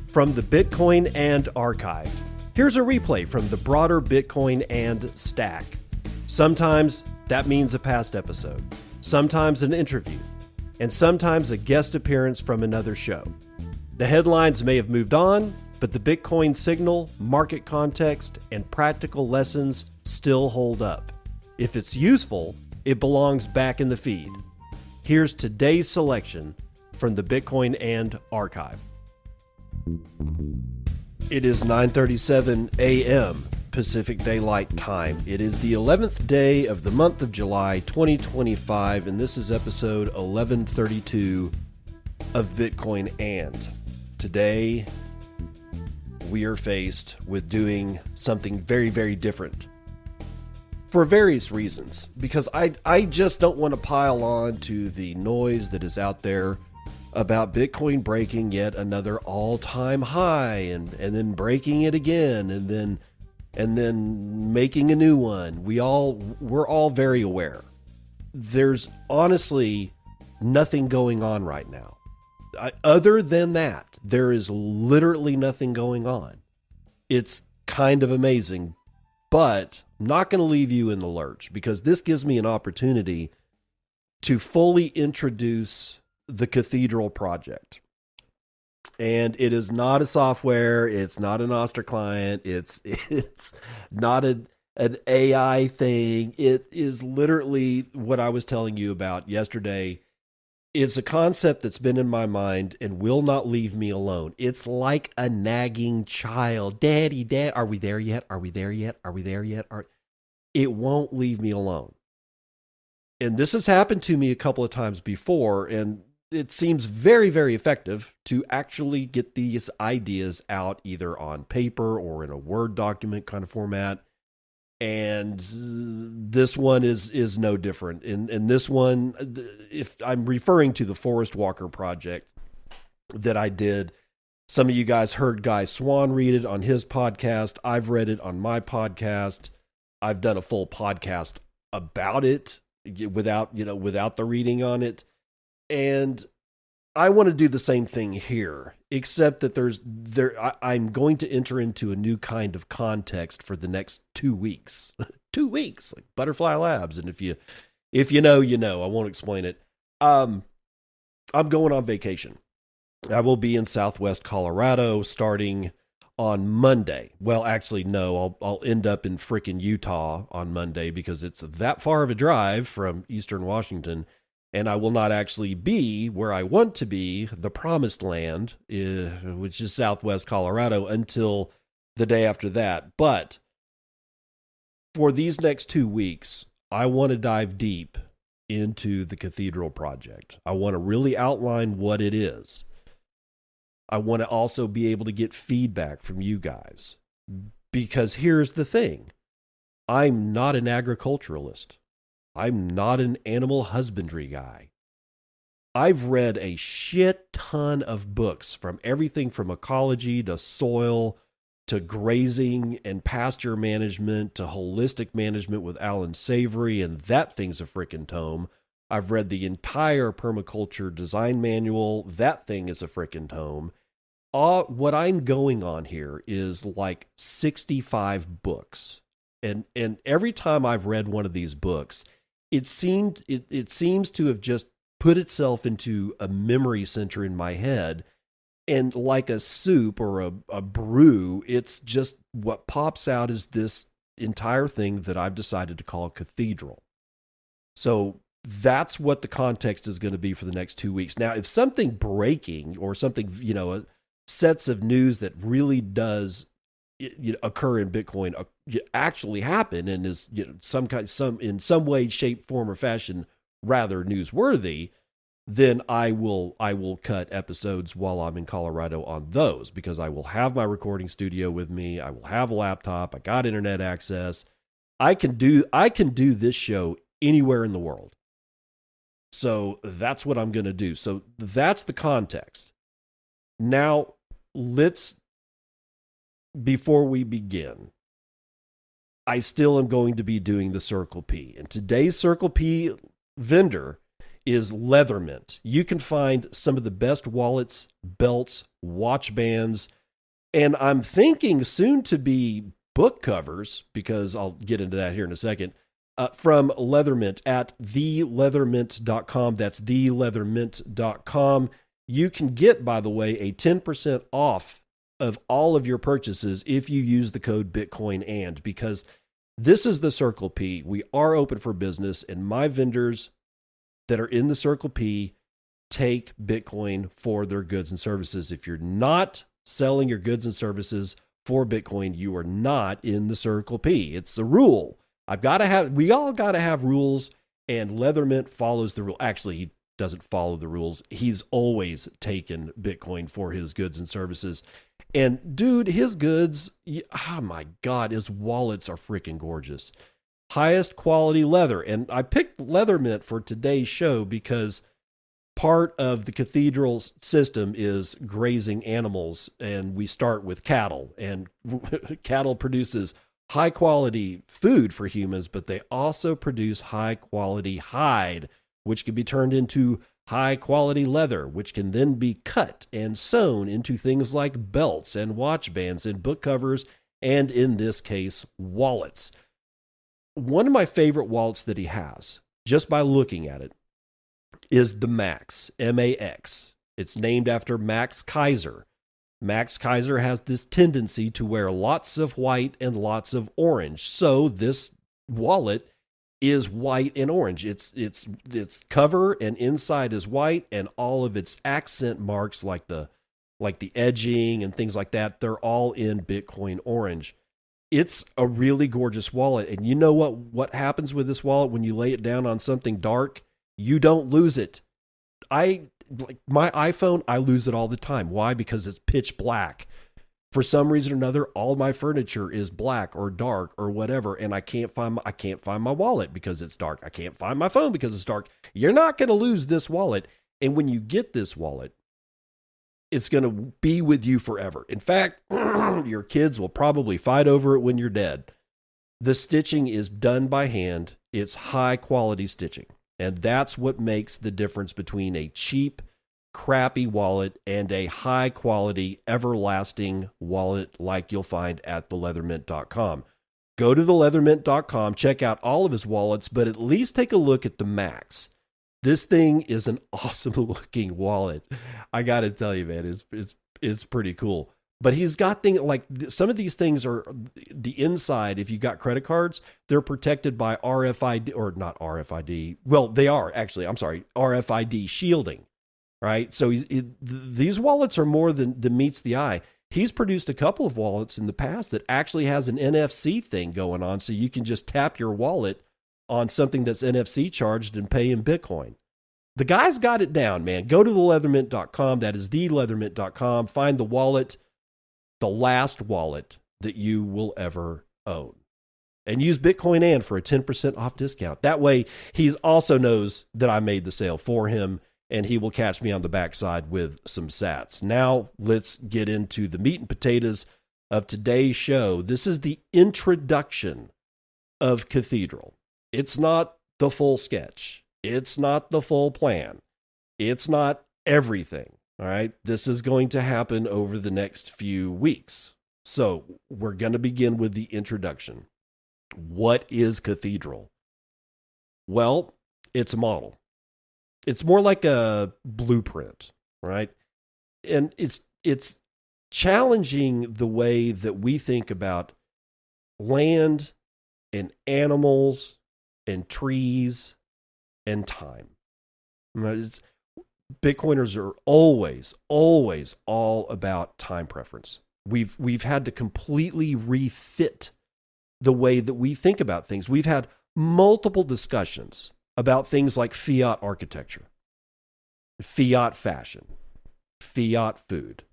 From the Bitcoin and Archive, here's a replay from the broader Bitcoin and Stack. Sometimes that means a past episode, sometimes an interview, and sometimes a guest appearance from another show. The headlines may have moved on, but the Bitcoin signal, market context, and practical lessons still hold up. If it's useful, it belongs back in the feed. Here's today's selection from the Bitcoin and Archive. It is 9:37 a.m. Pacific Daylight Time. It is the 11th day of the month of July 2025, and this is episode 1132 of Bitcoin and. Today, we are faced with doing something very, very different for various reasons, because I just don't want to pile on to the noise that is out there about Bitcoin breaking yet another all-time high and then breaking it again and then making a new one. We're all very aware. There's honestly nothing going on right now. Other than that, there is literally nothing going on. It's kind of amazing, but I'm not going to leave you in the lurch, because this gives me an opportunity to fully introduce the Cathedral project. And it is not a software, it's not a nostr client, it's not an AI thing. It is literally what I was telling you about yesterday. It's a concept that's been in my mind and will not leave me alone. It's like a nagging child. Daddy, Dad, are we there yet? Are we there yet? Are we there yet? It won't leave me alone. And this has happened to me a couple of times before, and it seems very, very effective to actually get these ideas out either on paper or in a Word document kind of format. And this one is no different. In this one, if I'm referring to the Forest Walker project that I did, some of you guys heard Guy Swan read it on his podcast. I've read it on my podcast. I've done a full podcast about it without the reading on it. And I want to do the same thing here, except that I'm going to enter into a new kind of context for the next 2 weeks. 2 weeks, like Butterfly Labs. And if you know, you know. I won't explain it. I'm going on vacation. I will be in Southwest Colorado starting on Monday. Well, actually, no, I'll end up in frickin' Utah on Monday, because it's that far of a drive from Eastern Washington. And I will not actually be where I want to be, the promised land, which is Southwest Colorado, until the day after that. But for these next 2 weeks, I want to dive deep into the Cathedral project. I want to really outline what it is. I want to also be able to get feedback from you guys. Because here's the thing. I'm not an agriculturalist. I'm not an animal husbandry guy. I've read a shit ton of books, from everything from ecology to soil to grazing and pasture management to holistic management with Alan Savory, and that thing's a frickin' tome. I've read the entire permaculture design manual. That thing is a frickin' tome. What I'm going on here is like 65 books. And every time I've read one of these books, it seems to have just put itself into a memory center in my head, and like a soup or a brew, it's just what pops out is this entire thing that I've decided to call Cathedral. So that's what the context is going to be for the next 2 weeks. Now, if something breaking or something, sets of news that really does occur in Bitcoin actually happen and is in some way, shape, form, or fashion rather newsworthy, then I will cut episodes while I'm in Colorado on those, because I will have my recording studio with me. I will have a laptop. I got internet access. I can do this show anywhere in the world. So that's what I'm going to do. So that's the context. Now, before we begin, I still am going to be doing the Circle P. And today's Circle P vendor is Leathermint. You can find some of the best wallets, belts, watch bands, and I'm thinking soon to be book covers, because I'll get into that here in a second, from Leathermint at theleathermint.com. That's theleathermint.com. You can get, by the way, a 10% off of all of your purchases if you use the code Bitcoin, and because this is the Circle P. We are open for business, and my vendors that are in the Circle P take Bitcoin for their goods and services. If you're not selling your goods and services for Bitcoin, you are not in the Circle P. It's a rule. We all got to have rules, and Leathermint follows the rule. Actually, he doesn't follow the rules. He's always taken Bitcoin for his goods and services. And dude, his goods, oh my God, his wallets are freaking gorgeous. Highest quality leather. And I picked Leathermint for today's show because part of the Cathedral system is grazing animals, and we start with cattle, and cattle produces high quality food for humans, but they also produce high quality hide, which can be turned into high quality leather, which can then be cut and sewn into things like belts and watch bands and book covers, and in this case, wallets. One of my favorite wallets that he has, just by looking at it, is the Max, M-A-X. It's named after Max Kaiser. Max Kaiser has this tendency to wear lots of white and lots of orange. So this wallet is white and orange. Its cover and inside is white, and all of its accent marks like the edging and things like that, they're all in Bitcoin orange. It's a really gorgeous wallet. And you know what happens with this wallet when you lay it down on something dark? You don't lose it. Like my iPhone, I lose it all the time. Why? Because it's pitch black. For some reason or another, all my furniture is black or dark or whatever, and I can't find my wallet because it's dark. I can't find my phone because it's dark. You're not going to lose this wallet. And when you get this wallet, it's going to be with you forever. In fact, your kids will probably fight over it when you're dead. The stitching is done by hand. It's high quality stitching. And that's what makes the difference between a cheap, crappy wallet and a high quality, everlasting wallet like you'll find at theleathermint.com. Go to theleathermint.com, check out all of his wallets, but at least take a look at the Max. This thing is an awesome looking wallet. I got to tell you, man, it's pretty cool. But he's got things like some of these things are the inside. If you've got credit cards, they're protected by RFID, or not RFID. Well, they are actually, I'm sorry, RFID shielding, right? So these wallets are more than meets the eye. He's produced a couple of wallets in the past that actually has an NFC thing going on. So you can just tap your wallet on something that's NFC charged and pay in Bitcoin. The guy's got it down, man. Go to theleathermint.com. That is theleathermint.com. Find the wallet, the last wallet that you will ever own, and use Bitcoin and for a 10% off discount. That way he also knows that I made the sale for him, and he will catch me on the backside with some sats. Now let's get into the meat and potatoes of today's show. This is the introduction of Cathedral. It's not the full sketch. It's not the full plan. It's not everything. All right, this is going to happen over the next few weeks. So we're going to begin with the introduction. What is Cathedral? Well, it's a model. It's more like a blueprint, right? And it's challenging the way that we think about land and animals and trees and time. Bitcoiners are always all about time preference. We've had to completely refit the way that we think about things. We've had multiple discussions about things like fiat architecture, fiat fashion, fiat food.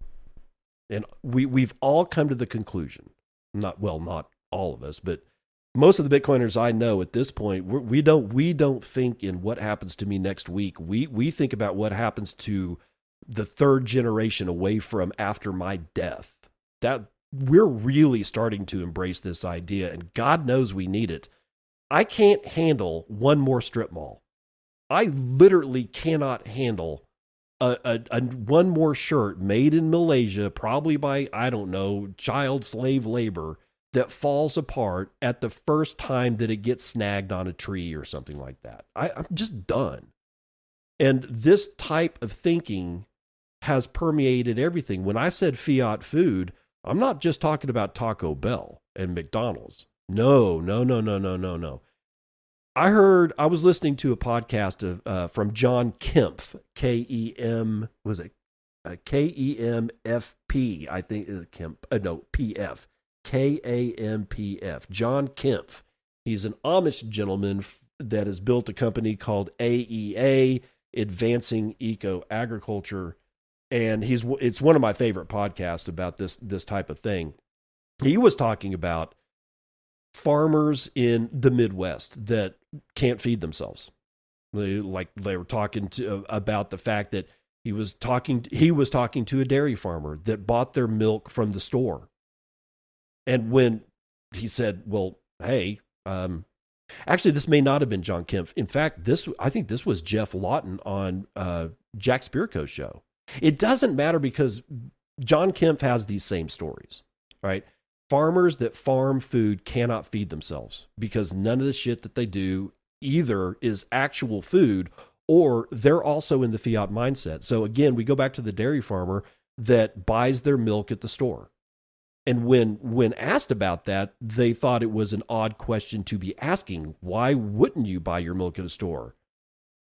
And we've all come to the conclusion, not all of us, but most of the Bitcoiners I know at this point, we don't think in what happens to me next week. We think about what happens to the third generation away from after my death. That we're really starting to embrace this idea, and God knows we need it. I can't handle one more strip mall. I literally cannot handle a one more shirt made in Malaysia, probably by, I don't know, child slave labor, that falls apart at the first time that it gets snagged on a tree or something like that. I'm just done. And this type of thinking has permeated everything. When I said Fiat food, I'm not just talking about Taco Bell and McDonald's. No, no, no, no, no, no, no. I was listening to a podcast from John Kempf, K-E-M, was it K-E-M-F-P, I think is Kemp, no, P-F, K-A-M-P-F, John Kempf. He's an Amish gentleman that has built a company called AEA, Advancing Eco Agriculture, and it's one of my favorite podcasts about this type of thing. He was talking about farmers in the Midwest that can't feed themselves. They were talking about the fact that he was talking to a dairy farmer that bought their milk from the store. And when he said, well, hey, actually, this may not have been John Kempf. In fact, I think this was Jeff Lawton on Jack Spirko's show. It doesn't matter because John Kempf has these same stories, right? Farmers that farm food cannot feed themselves because none of the shit that they do either is actual food or they're also in the fiat mindset. So again, we go back to the dairy farmer that buys their milk at the store. And when asked about that, they thought it was an odd question to be asking. Why wouldn't you buy your milk at a store?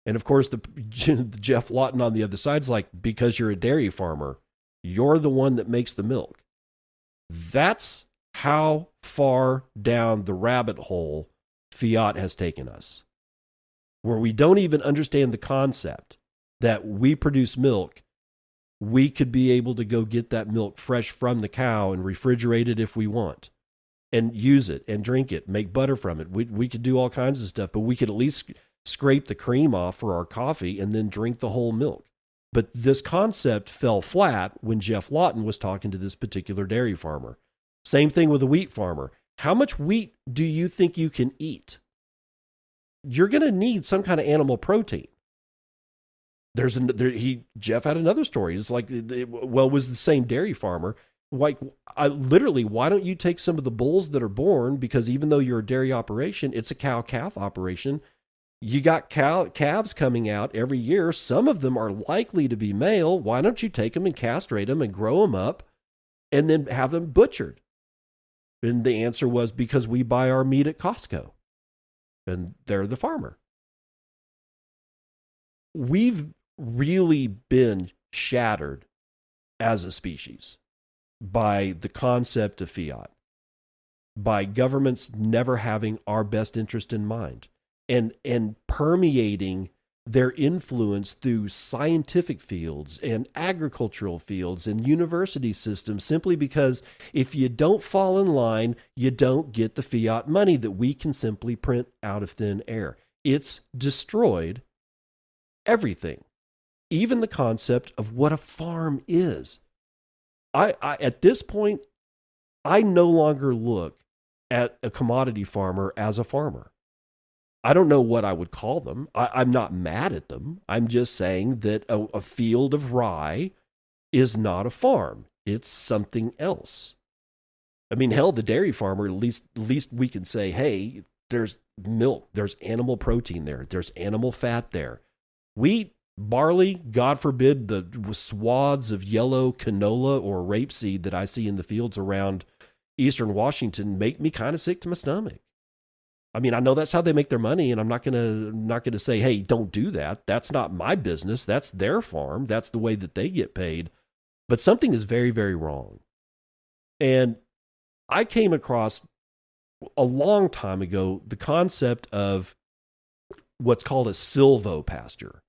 And of course, the Jeff Lawton on the other side is like, because you're a dairy farmer, you're the one that makes the milk. That's how far down the rabbit hole Fiat has taken us, where we don't even understand the concept that we produce milk. We could be able to go get that milk fresh from the cow and refrigerate it if we want and use it and drink it, make butter from it. We could do all kinds of stuff, but we could at least scrape the cream off for our coffee and then drink the whole milk. But this concept fell flat when Jeff Lawton was talking to this particular dairy farmer. Same thing with a wheat farmer. How much wheat do you think you can eat? You're going to need some kind of animal protein. Jeff had another story. It's like, it was the same dairy farmer. Like, literally, why don't you take some of the bulls that are born? Because even though you're a dairy operation, it's a cow-calf operation. You got calves coming out every year. Some of them are likely to be male. Why don't you take them and castrate them and grow them up and then have them butchered? And the answer was because we buy our meat at Costco. And they're the farmer. We've really been shattered as a species by the concept of fiat, by governments never having our best interest in mind and permeating their influence through scientific fields and agricultural fields and university systems simply because if you don't fall in line, you don't get the fiat money that we can simply print out of thin air. It's destroyed everything, even the concept of what a farm is. I at this point, I no longer look at a commodity farmer as a farmer. I don't know what I would call them. I'm not mad at them. I'm just saying that a field of rye is not a farm. It's something else. I mean, hell, the dairy farmer, at least we can say, hey, there's milk, there's animal protein there, there's animal fat there. Wheat, barley, God forbid, the swaths of yellow canola or rapeseed that I see in the fields around eastern Washington make me kind of sick to my stomach. I mean, I know that's how they make their money, and I'm not gonna say, hey, don't do that. That's not my business. That's their farm. That's the way that they get paid. But something is very, very wrong. And I came across a long time ago the concept of what's called a silvopasture.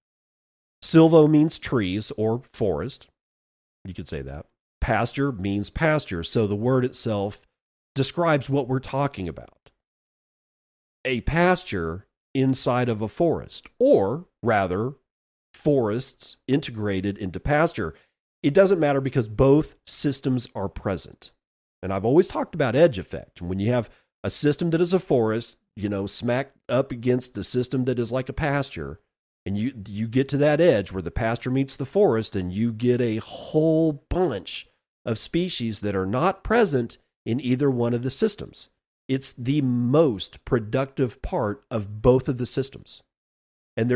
Silvo means trees or forest. You could say that. Pasture means pasture. So the word itself describes what we're talking about. A pasture inside of a forest, or rather, forests integrated into pasture. It doesn't matter because both systems are present. And I've always talked about edge effect. When you have a system that is a forest, smack up against the system that is like a pasture, And you get to that edge where the pasture meets the forest, and you get a whole bunch of species that are not present in either one of the systems. It's the most productive part of both of the systems. And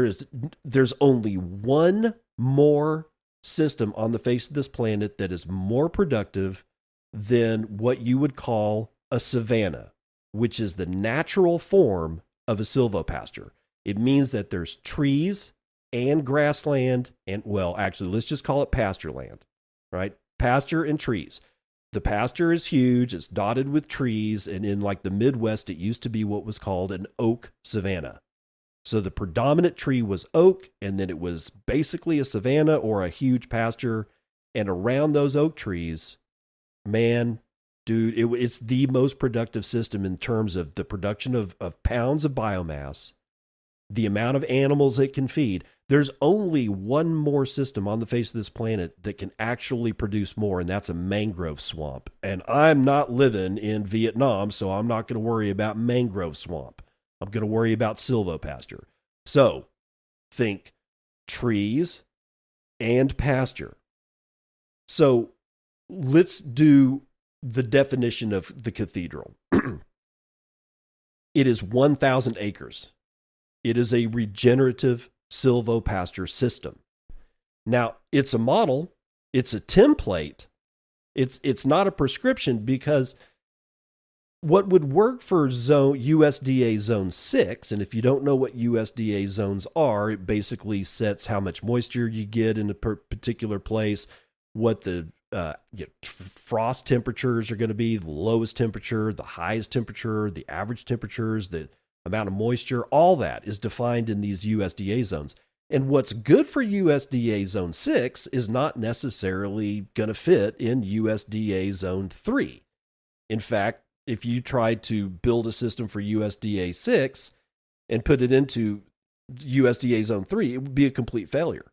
there's only one more system on the face of this planet that is more productive than what you would call a savanna, which is the natural form of a silvopasture. It means that there's trees and grassland and, well, actually, let's just call it pasture land, right? Pasture and trees. The pasture is huge. It's dotted with trees. And in like the Midwest, it used to be what was called an oak savanna. So the predominant tree was oak, and then it was basically a savanna or a huge pasture. And around those oak trees, man, dude, it's the most productive system in terms of the production of pounds of biomass, the amount of animals it can feed. There's only one more system on the face of this planet that can actually produce more, and that's a mangrove swamp. And I'm not living in Vietnam, so I'm not going to worry about mangrove swamp. I'm going to worry about silvopasture. So think trees and pasture. So let's do the definition of the cathedral. It is 1,000 acres. It is a regenerative silvopasture system. Now, it's a model, it's a template, it's not a prescription, because what would work for USDA Zone 6, and if you don't know what USDA zones are, it basically sets how much moisture you get in a particular place, what the frost temperatures are going to be, the lowest temperature, the highest temperature, the average temperatures, the amount of moisture, all that is defined in these USDA zones. And what's good for USDA Zone 6 is not necessarily going to fit in USDA Zone 3. In fact, if you tried to build a system for USDA 6 and put it into USDA Zone 3, it would be a complete failure.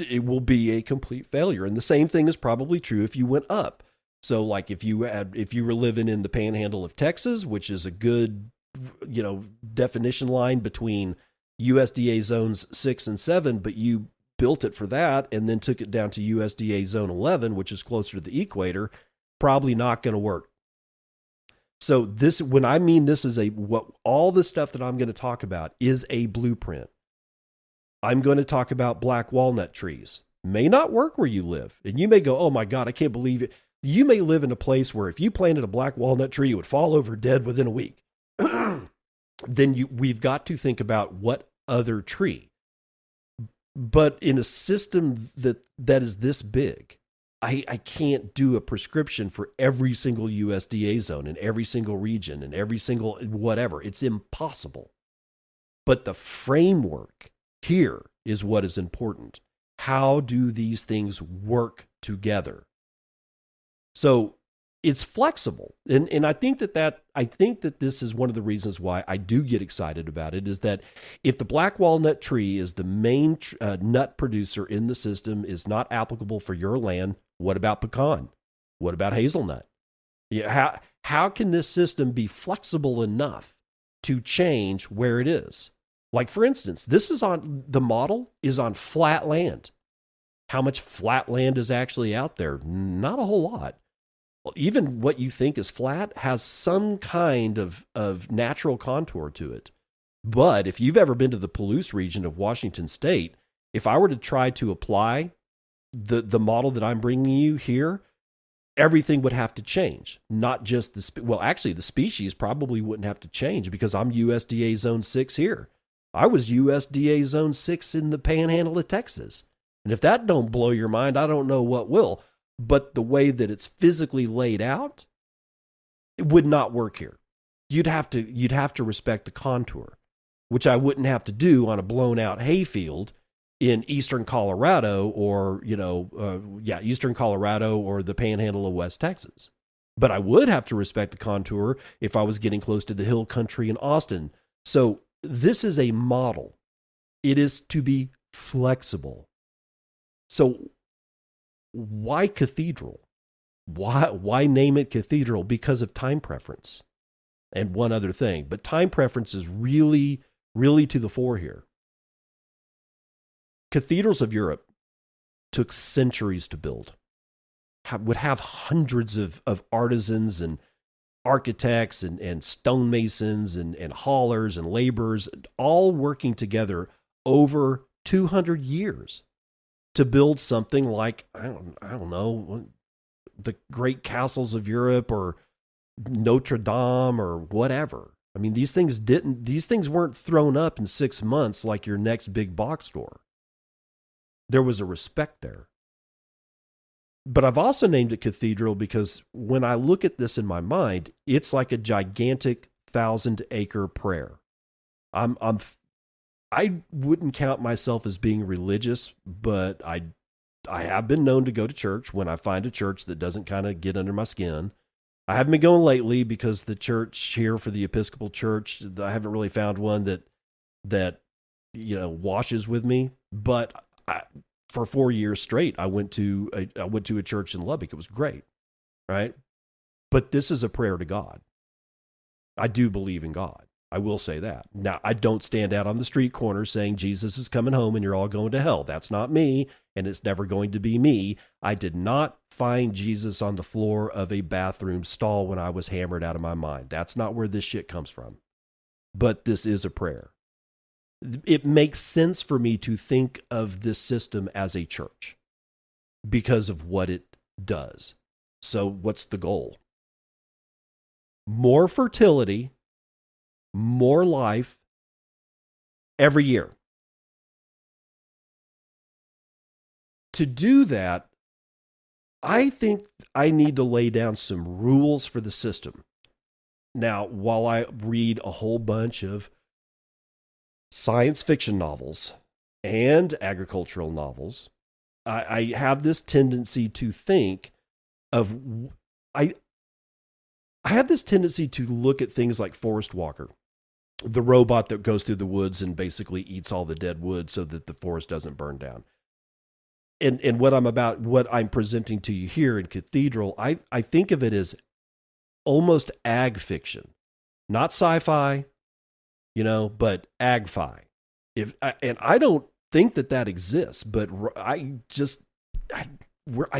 It will be a complete failure. And the same thing is probably true if you went up. So like if you were living in the panhandle of Texas, which is a good definition line between USDA zones 6 and 7, but you built it for that and then took it down to USDA zone 11, which is closer to the equator, probably not going to work. So this, when I mean this is all the stuff that I'm going to talk about is a blueprint. I'm going to talk about black walnut trees. May not work where you live. And you may go, oh my God, I can't believe it. You may live in a place where if you planted a black walnut tree, it would fall over dead within a week. Then we've got to think about what other tree. But in a system that is this big, I can't do a prescription for every single USDA zone in every single region and every single whatever. It's impossible. But the framework here is what is important. How do these things work together? So it's flexible. And I think that this is one of the reasons why I do get excited about it, is that if the black walnut tree is the main nut producer in the system, is not applicable for your land, what about pecan? What about hazelnut? Yeah, how can this system be flexible enough to change where it is? Like, for instance, the model is on flat land. How much flat land is actually out there? Not a whole lot. Well, even what you think is flat has some kind of natural contour to it. But if you've ever been to the Palouse region of Washington State, if I were to try to apply the model that I'm bringing you here, everything would have to change. Not just the species probably wouldn't have to change, because I'm USDA Zone 6 here. I was USDA Zone 6 in the panhandle of Texas. And if that don't blow your mind, I don't know what will. But the way that it's physically laid out, it would not work here. You'd have to respect the contour, which I wouldn't have to do on a blown out hayfield in eastern Colorado or eastern Colorado or the panhandle of West Texas. But I would have to respect the contour if I was getting close to the hill country in Austin. So this is a model. It is to be flexible. So why Cathedral? Why name it Cathedral? Because of time preference. And one other thing, but time preference is really, really to the fore here. cathedrals of Europe took centuries to build, would have hundreds of artisans and architects and stonemasons and haulers and laborers all working together over 200 years to build something like, I don't know, the great castles of Europe or Notre Dame or whatever. I mean, these things weren't thrown up in 6 months like your next big box store. There was a respect there. But I've also named it Cathedral because when I look at this in my mind, it's like a gigantic 1,000-acre prayer. I wouldn't count myself as being religious, but I have been known to go to church when I find a church that doesn't kind of get under my skin. I haven't been going lately because the church here for the Episcopal Church, I haven't really found one that washes with me. But for 4 years straight, I went to a church in Lubbock. It was great, right? But this is a prayer to God. I do believe in God. I will say that. Now, I don't stand out on the street corner saying Jesus is coming home and you're all going to hell. That's not me, and it's never going to be me. I did not find Jesus on the floor of a bathroom stall when I was hammered out of my mind. That's not where this shit comes from. But this is a prayer. It makes sense for me to think of this system as a church because of what it does. So what's the goal? More fertility, more life every year. To do that, I think I need to lay down some rules for the system. Now, while I read a whole bunch of science fiction novels and agricultural novels, I have this tendency to think of, I have this tendency to look at things like Forest Walker, the robot that goes through the woods and basically eats all the dead wood so that the forest doesn't burn down. And what I'm presenting to you here in Cathedral, I think of it as almost ag fiction, not sci-fi, but ag-fi. And I don't think that exists, but I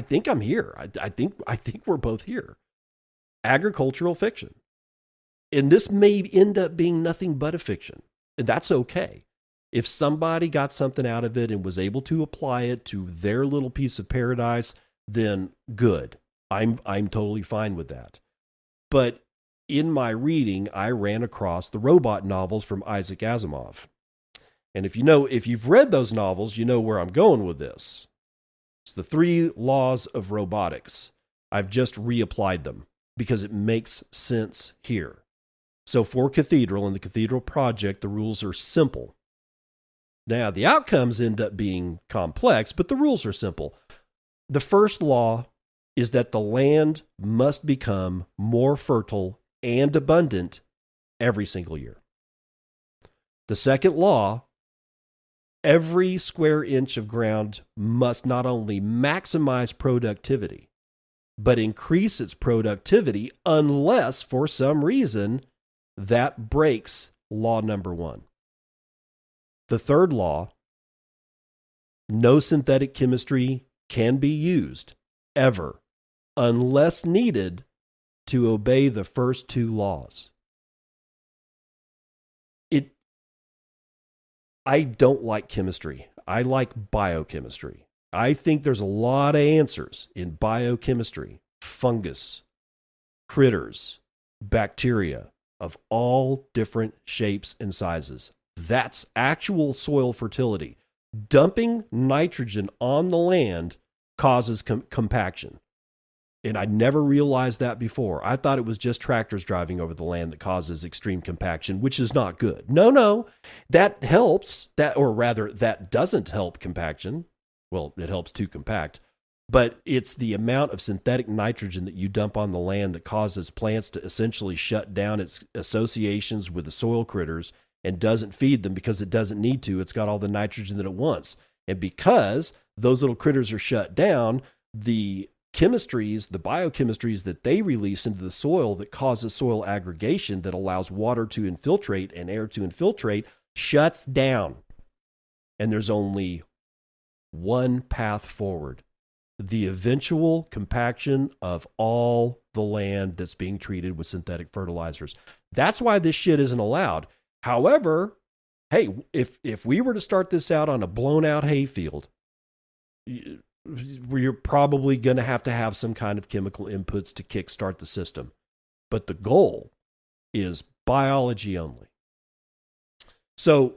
think I'm here. I think we're both here. Agricultural fiction. And this may end up being nothing but a fiction. And that's okay. If somebody got something out of it and was able to apply it to their little piece of paradise, then good. I'm totally fine with that. But in my reading, I ran across the robot novels from Isaac Asimov. And if you've read those novels, you know where I'm going with this. It's the 3 laws of robotics. I've just reapplied them because it makes sense here. So for Cathedral and the Cathedral Project, the rules are simple. Now, the outcomes end up being complex, but the rules are simple. The first law is that the land must become more fertile and abundant every single year. The second law, every square inch of ground must not only maximize productivity, but increase its productivity unless, for some reason, that breaks law number 1. The third law, no synthetic chemistry can be used ever unless needed to obey the first 2 laws. I don't like chemistry. I like biochemistry. I think there's a lot of answers in biochemistry, fungus, critters, bacteria of all different shapes and sizes. That's actual soil fertility. Dumping nitrogen on the land causes compaction. And I never realized that before. I thought it was just tractors driving over the land that causes extreme compaction, which is not good. No, that helps, that doesn't help compaction. Well, it helps to compact, but it's the amount of synthetic nitrogen that you dump on the land that causes plants to essentially shut down its associations with the soil critters and doesn't feed them because it doesn't need to. It's got all the nitrogen that it wants. And because those little critters are shut down, the biochemistries that they release into the soil that causes soil aggregation that allows water to infiltrate and air to infiltrate shuts down. And there's only one path forward: the eventual compaction of all the land that's being treated with synthetic fertilizers. That's why this shit isn't allowed. However, hey, if we were to start this out on a blown out hayfield, you're probably going to have some kind of chemical inputs to kickstart the system. But the goal is biology only. So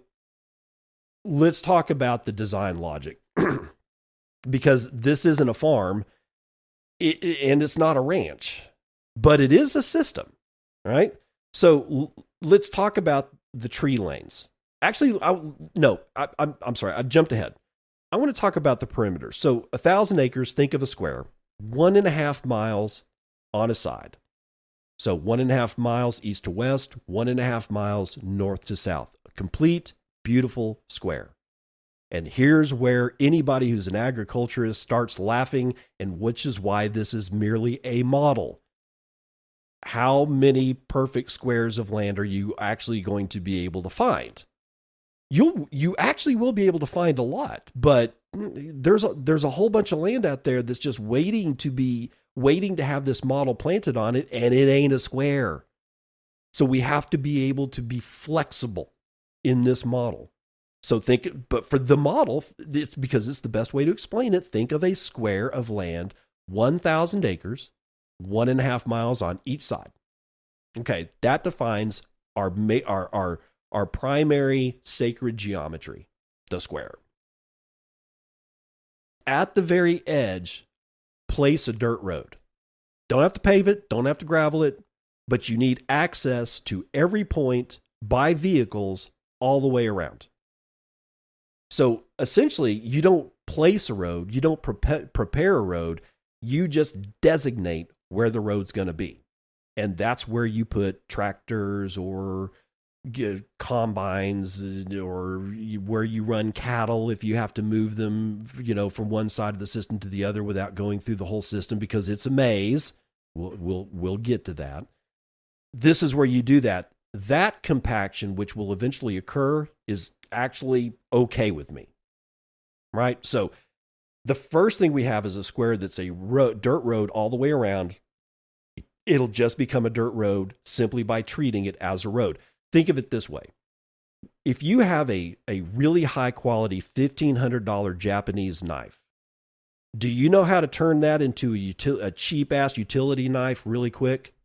let's talk about the design logic, because this isn't a farm and it's not a ranch, but it is a system, right? So let's talk about the tree lanes. Actually, I'm sorry, I jumped ahead. I want to talk about the perimeter. So 1,000 acres, think of a square, 1.5 miles on a side. So 1.5 miles east to west, 1.5 miles north to south. A complete, beautiful square. And here's where anybody who's an agriculturist starts laughing, and which is why this is merely a model. How many perfect squares of land are you actually going to be able to find? You actually will be able to find a lot, but there's a whole bunch of land out there that's just waiting to have this model planted on it, and it ain't a square. So we have to be able to be flexible in this model. So but for the model, it's because it's the best way to explain it. Think of a square of land, 1,000 acres, 1.5 miles on each side. Okay, that defines our primary sacred geometry, the square. At the very edge, place a dirt road. Don't have to pave it, don't have to gravel it, but you need access to every point by vehicles all the way around. So essentially, you don't place a road, you don't prepare a road, you just designate where the road's going to be. And that's where you put tractors or combines, or where you run cattle if you have to move them, from one side of the system to the other without going through the whole system, because it's a maze. We'll get to that. This is where you do that. That compaction, which will eventually occur, is actually okay with me, right? So the first thing we have is a square that's a dirt road all the way around. It'll just become a dirt road simply by treating it as a road. Think of it this way. If you have a really high quality $1,500 Japanese knife, do you know how to turn that into a cheap ass utility knife really quick?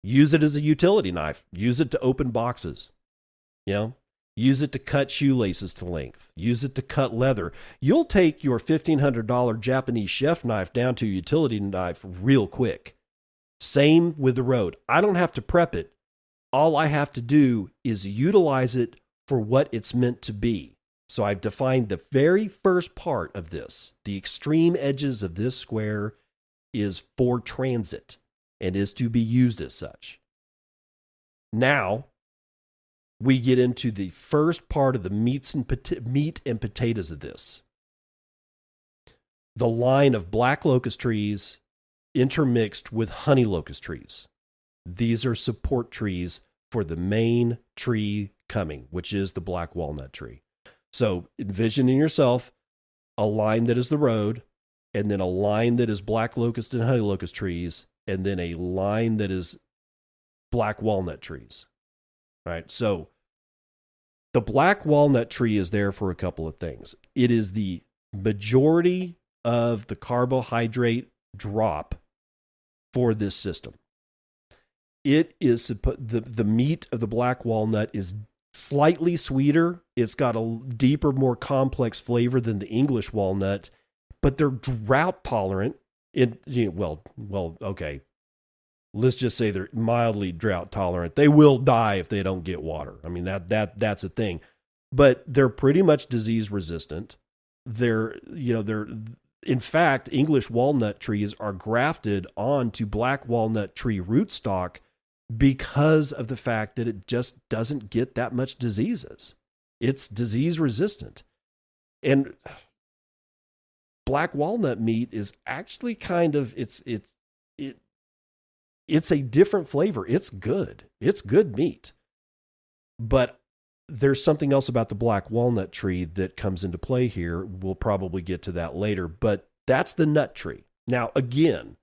Use it as a utility knife. Use it to open boxes. Use it to cut shoelaces to length. Use it to cut leather. You'll take your $1,500 Japanese chef knife down to a utility knife real quick. Same with the road. I don't have to prep it. All I have to do is utilize it for what it's meant to be. So I've defined the very first part of this. The extreme edges of this square is for transit and is to be used as such. Now, we get into the first part of the meat and potatoes of this. The line of black locust trees intermixed with honey locust trees. These are support trees for the main tree coming, which is the black walnut tree. So envision in yourself a line that is the road, and then a line that is black locust and honey locust trees, and then a line that is black walnut trees. Right? So the black walnut tree is there for a couple of things. It is the majority of the carbohydrate drop for this system. It is the meat of the black walnut is slightly sweeter. It's got a deeper, more complex flavor than the English walnut, but they're drought tolerant. Okay. Let's just say they're mildly drought tolerant. They will die if they don't get water. I mean, that's a thing. But they're pretty much disease resistant. In fact, English walnut trees are grafted onto black walnut tree rootstock because of the fact that it just doesn't get that much diseases. It's disease resistant. And black walnut meat is actually kind of, it's a different flavor. It's good. It's good meat. But there's something else about the black walnut tree that comes into play here. We'll probably get to that later, but that's the nut tree. Now, again,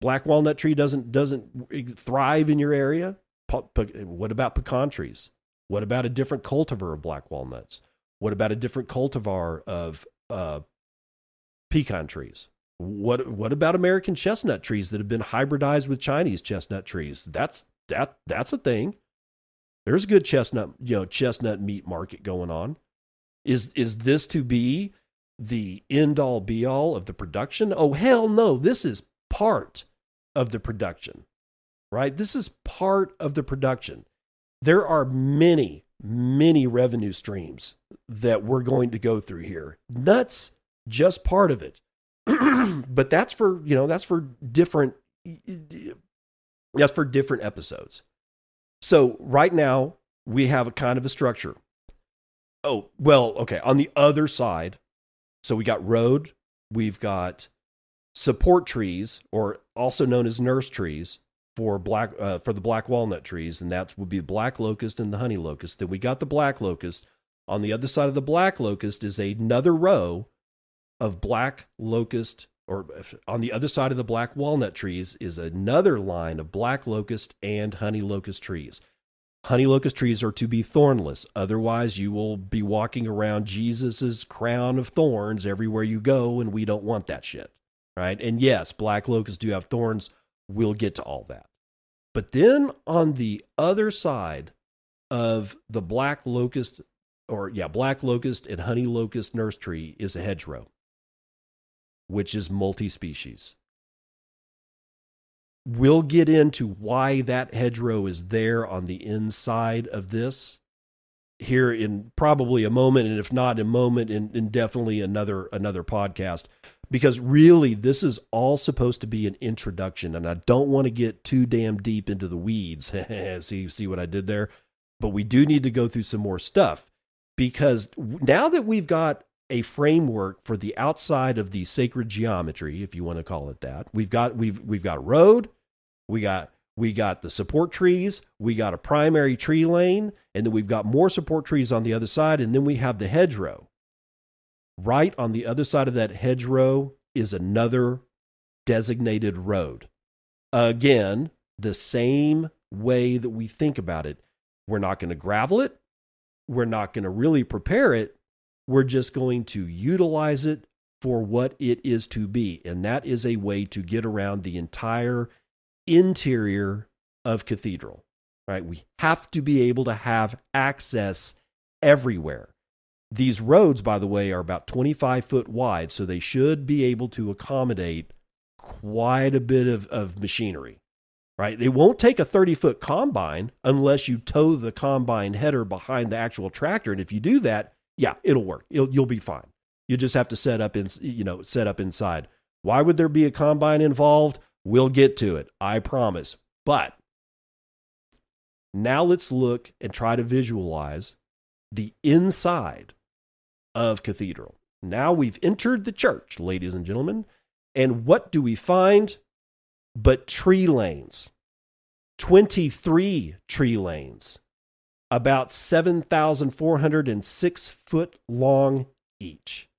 black walnut tree doesn't thrive in your area. What about pecan trees? What about a different cultivar of black walnuts? What about a different cultivar of pecan trees? What about American chestnut trees that have been hybridized with Chinese chestnut trees? That's a thing. There's a good chestnut meat market going on. Is this to be the end all be all of the production? Oh, hell no. This is part of the production, right? This is part of the production. There are many, many revenue streams that we're going to go through here. Nuts, just part of it. But that's for different episodes. So right now we have a kind of a structure. Oh, well, okay. On the other side, so we got road, we've got support trees, or also known as nurse trees for the black walnut trees, and that would be the black locust and the honey locust. Then we got the black locust. On the other side of the black locust is another row of black locust, or on the other side of the black walnut trees is another line of black locust and honey locust trees. Honey locust trees are to be thornless. Otherwise, you will be walking around Jesus's crown of thorns everywhere you go, and we don't want that shit, right? And yes, black locusts do have thorns. We'll get to all that. But then on the other side of the black locust and honey locust nurse tree is a hedgerow, which is multi-species. We'll get into why that hedgerow is there on the inside of this here in probably a moment, and if not a moment, in definitely another podcast, because really this is all supposed to be an introduction, and I don't want to get too damn deep into the weeds. See what I did there? But we do need to go through some more stuff, because now that we've got a framework for the outside of the sacred geometry, if you want to call it that, we've got road, we got the support trees, we got a primary tree lane, and then we've got more support trees on the other side, and then we have the hedgerow. Right on the other side of that hedgerow is another designated road. Again, the same way that we think about it. We're not going to gravel it. We're not going to really prepare it. We're just going to utilize it for what it is to be. And that is a way to get around the entire interior of Cathedral, right? We have to be able to have access everywhere. These roads, by the way, are about 25 foot wide, so they should be able to accommodate quite a bit of machinery, right? They won't take a 30-foot combine unless you tow the combine header behind the actual tractor. And if you do that, yeah, it'll work. You'll be fine. You just have to set up inside. Why would there be a combine involved? We'll get to it, I promise. But now let's look and try to visualize the inside of Cathedral. Now we've entered the church, ladies and gentlemen, and what do we find but tree lanes? 23 tree lanes, about 7,406 foot long each.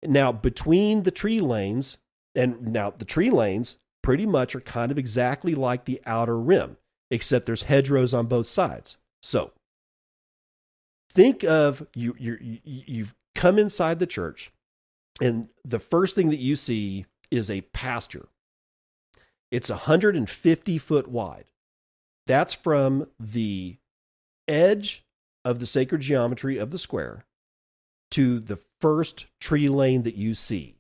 Now, between the tree lanes, the tree lanes pretty much are kind of exactly like the outer rim, except there's hedgerows on both sides. So, think of you've come inside the church, and the first thing that you see is a pasture. It's 150 foot wide. That's from the edge of the sacred geometry of the square to the first tree lane that you see.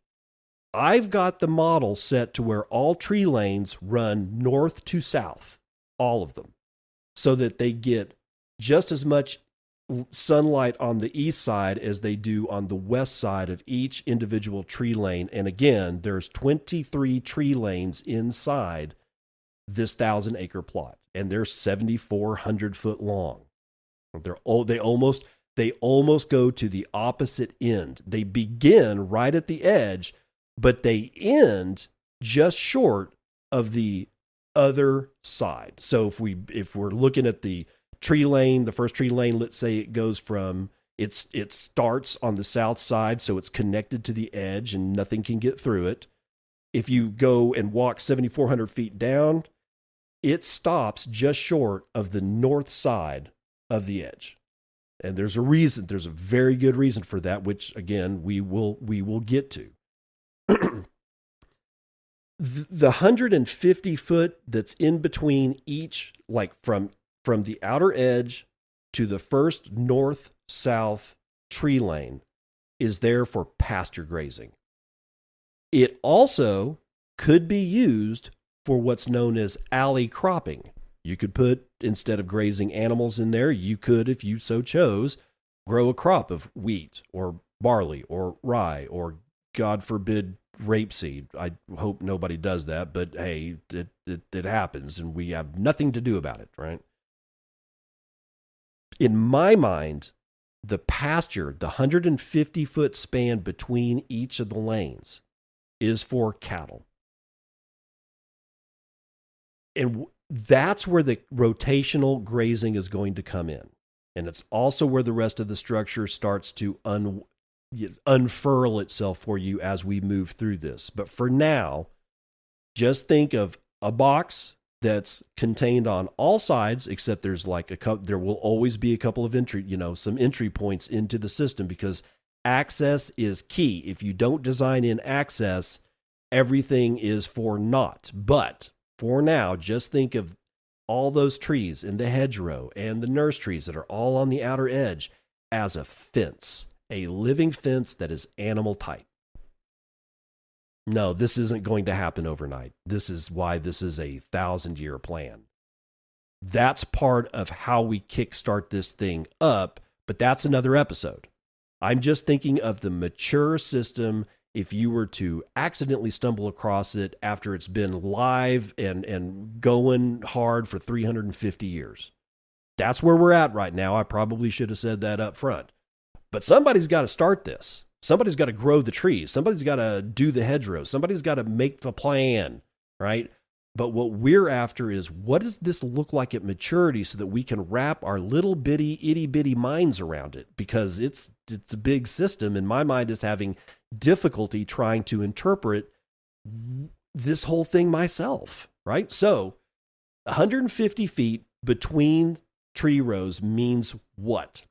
I've got the model set to where all tree lanes run north to south, all of them, so that they get just as much sunlight on the east side as they do on the west side of each individual tree lane. And again, there's 23 tree lanes inside this 1,000-acre plot, and they're 7,400 foot long. They almost go to the opposite end. They begin right at the edge, but they end just short of the other side. So if we're looking at the tree lane, the first tree lane, let's say it goes from, it starts on the south side, so it's connected to the edge and nothing can get through it. If you go and walk 7,400 feet down, it stops just short of the north side of the edge. And there's a reason, there's a very good reason for that, which again, we will get to. The 150 foot that's in between each, like from the outer edge to the first north-south tree lane, is there for pasture grazing. It also could be used for what's known as alley cropping. You could put, instead of grazing animals in there, you could, if you so chose, grow a crop of wheat or barley or rye or, God forbid, rapeseed. I hope nobody does that, but hey, it happens and we have nothing to do about it, right? In my mind, the pasture, the 150-foot span between each of the lanes, is for cattle. And that's where the rotational grazing is going to come in. And it's also where the rest of the structure starts to unfurl itself for you as we move through this. But for now, just think of a box that's contained on all sides, except there's like there will always be a couple of some entry points into the system, because access is key. If you don't design in access, everything is for naught. But for now, just think of all those trees in the hedgerow and the nurse trees that are all on the outer edge as a fence, a living fence that is animal type. No, this isn't going to happen overnight. This is why this is a 1,000-year plan. That's part of how we kickstart this thing up, but that's another episode. I'm just thinking of the mature system. If you were to accidentally stumble across it after it's been live and going hard for 350 years. That's where we're at right now. I probably should have said that up front. But somebody's got to start this. Somebody's got to grow the trees. Somebody's got to do the hedgerows. Somebody's got to make the plan, right? But what we're after is, what does this look like at maturity so that we can wrap our little bitty, itty bitty minds around it? Because it's a big system, and my mind is having difficulty trying to interpret this whole thing myself, right? So 150 feet between tree rows means what?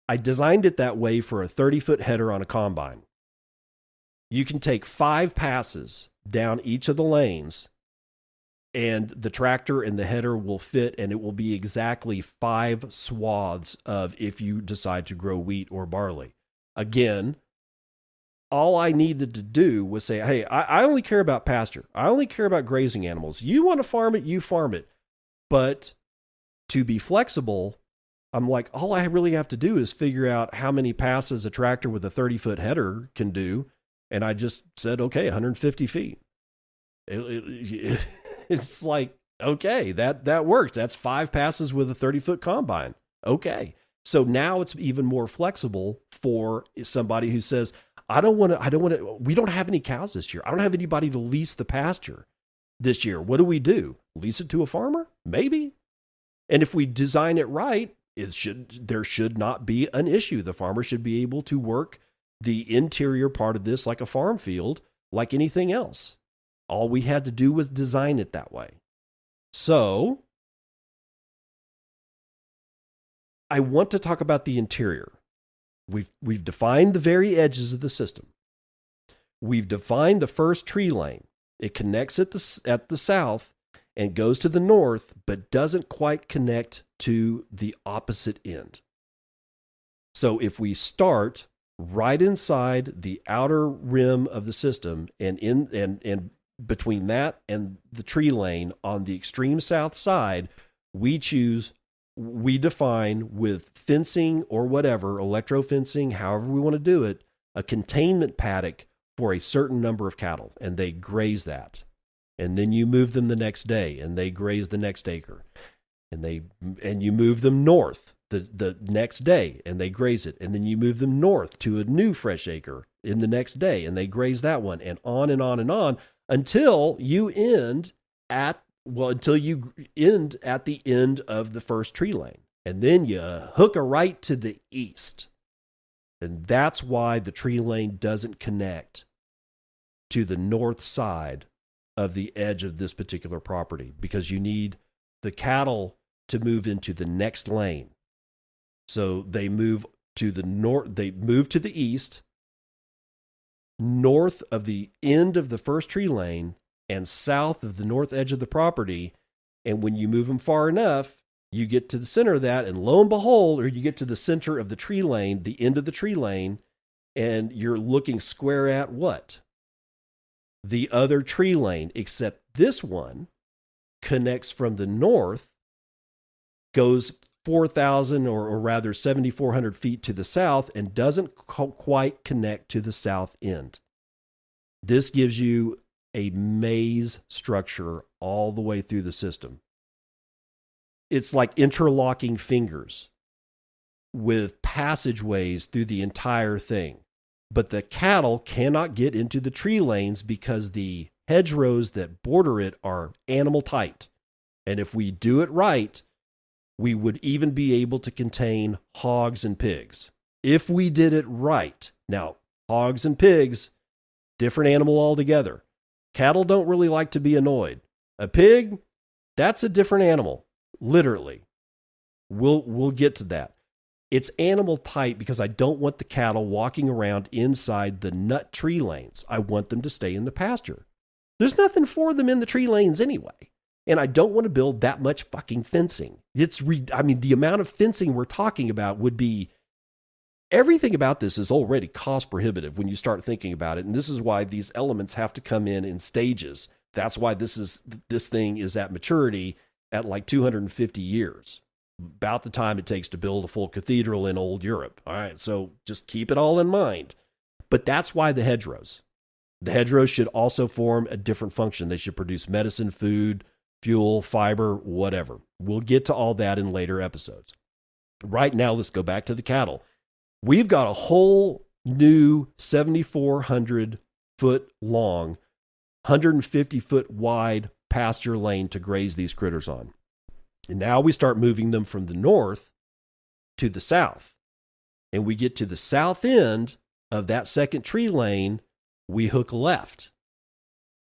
I designed it that way for a 30-foot header on a combine. You can take 5 passes down each of the lanes, and the tractor and the header will fit, and it will be exactly 5 swaths of, if you decide to grow wheat or barley. Again, all I needed to do was say, hey, I only care about pasture. I only care about grazing animals. You want to farm it, you farm it. But to be flexible, I'm like, all I really have to do is figure out how many passes a tractor with a 30-foot header can do. And I just said, okay, 150 feet. It's like, okay, that works. That's 5 passes with a 30-foot combine. Okay. So now it's even more flexible for somebody who says, we don't have any cows this year. I don't have anybody to lease the pasture this year. What do? Lease it to a farmer? Maybe. And if we design it right, there should not be an issue. The farmer should be able to work the interior part of this like a farm field, like anything else. All we had to do was design it that way. So I want to talk about the interior. We've defined the very edges of the system. We've defined the first tree lane. It connects at the south and goes to the north, but doesn't quite connect to the opposite end. So if we start right inside the outer rim of the system, and between that and the tree lane on the extreme south side, we define with fencing or whatever, electro fencing, however we want to do it, a containment paddock for a certain number of cattle, and they graze that. And then you move them the next day, and they graze the next acre. And you move them north the next day, and they graze it. And then you move them north to a new fresh acre in the next day, and they graze that one, and on and on and on, until you end at Well, until you end at the end of the first tree lane. And then you hook a right to the east. And that's why the tree lane doesn't connect to the north side of the edge of this particular property, because you need the cattle to move into the next lane. So they move to the north, they move to the east, north of the end of the first tree lane and south of the north edge of the property. And when you move them far enough, you get to the center of that, and lo and behold, or you get to the center of the tree lane, the end of the tree lane, and you're looking square at what? The other tree lane, except this one connects from the north, goes 4,000 or rather 7,400 feet to the south, and doesn't quite connect to the south end. This gives you a maze structure all the way through the system. It's like interlocking fingers with passageways through the entire thing. But the cattle cannot get into the tree lanes because the hedgerows that border it are animal tight. And if we do it right, we would even be able to contain hogs and pigs. If we did it right. Now, hogs and pigs, different animal altogether. Cattle don't really like to be annoyed. A pig, that's a different animal. Literally. We'll get to that. It's animal tight because I don't want the cattle walking around inside the nut tree lanes. I want them to stay in the pasture. There's nothing for them in the tree lanes anyway. And I don't want to build that much fucking fencing. The amount of fencing we're talking about would be, everything about this is already cost prohibitive when you start thinking about it. And this is why these elements have to come in stages. That's why this thing is at maturity at like 250 years, about the time it takes to build a full cathedral in old Europe. All right, so just keep it all in mind. But that's why the hedgerows. The hedgerows should also form a different function. They should produce medicine, food, fuel, fiber, whatever. We'll get to all that in later episodes. Right now, let's go back to the cattle. We've got a whole new 7,400 foot long, 150 foot wide pasture lane to graze these critters on. And now we start moving them from the north to the south. And we get to the south end of that second tree lane, we hook left.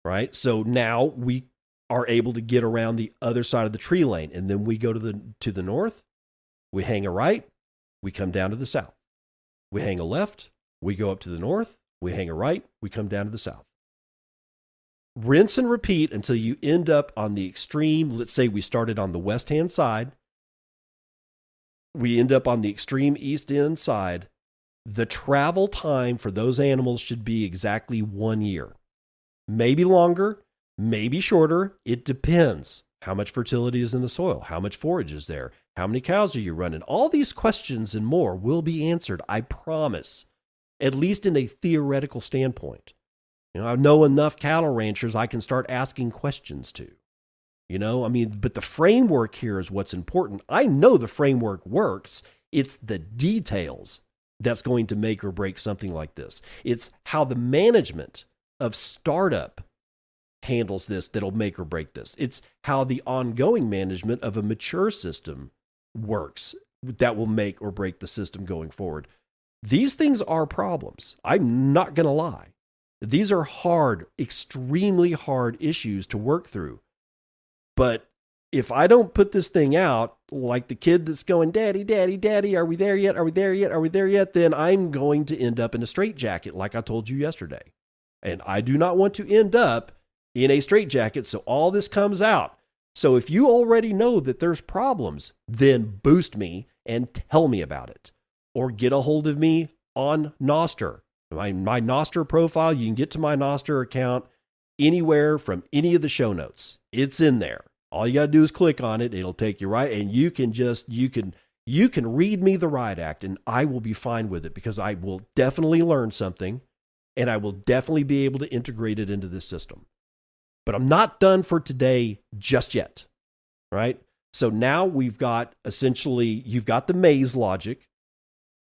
Right? So now we are able to get around the other side of the tree lane. And then we go to the north, we hang a right, we come down to the south. We hang a left, we go up to the north, we hang a right, we come down to the south. Rinse and repeat until you end up on the extreme. Let's say we started on the west-hand side. We end up on the extreme east end side. The travel time for those animals should be exactly 1 year. Maybe longer, maybe shorter. It depends. How much fertility is in the soil? How much forage is there? How many cows are you running? All these questions and more will be answered, I promise, at least in a theoretical standpoint. I know enough cattle ranchers I can start asking questions to. But the framework here is what's important. I know the framework works. It's the details that's going to make or break something like this. It's how the management of startup handles this that'll make or break this. It's how the ongoing management of a mature system works that will make or break the system going forward. These things are problems. I'm not going to lie. These are hard, extremely hard issues to work through. But if I don't put this thing out, like the kid that's going, Daddy, Daddy, Daddy, are we there yet? Are we there yet? Are we there yet? Then I'm going to end up in a straitjacket, like I told you yesterday. And I do not want to end up in a straitjacket, so all this comes out. So if you already know that there's problems, then boost me and tell me about it. Or get a hold of me on Nostr. My Nostr profile, you can get to my Nostr account anywhere from any of the show notes. It's in there. All you got to do is click on it. It'll take you right. And you can read me the riot act and I will be fine with it, because I will definitely learn something and I will definitely be able to integrate it into this system. But I'm not done for today just yet. Right? So now we've got you've got the maze logic.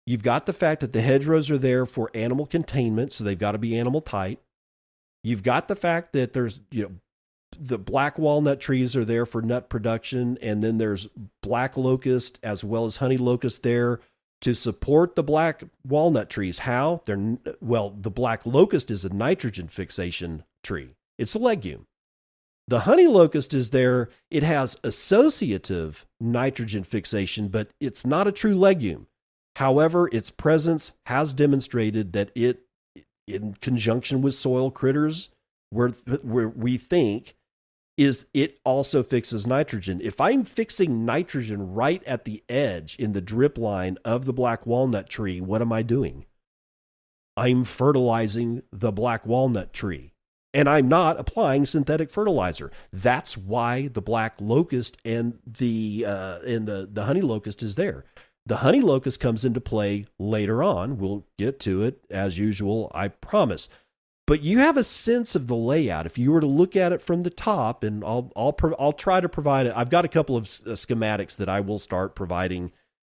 You've got the fact that the hedgerows are there for animal containment, so they've got to be animal tight. You've got the fact that there's the black walnut trees are there for nut production, and then there's black locust as well as honey locust there to support the black walnut trees. How? The black locust is a nitrogen fixation tree. It's a legume. The honey locust is there. It has associative nitrogen fixation, but it's not a true legume. However, its presence has demonstrated that it, in conjunction with soil critters, where we think it also fixes nitrogen. If I'm fixing nitrogen right at the edge in the drip line of the black walnut tree, what am I doing? I'm fertilizing the black walnut tree, and I'm not applying synthetic fertilizer. That's why the black locust and the honey locust is there. The honey locust comes into play later on. We'll get to it as usual, I promise. But you have a sense of the layout. If you were to look at it from the top, and I'll try to provide it. I've got a couple of schematics that I will start providing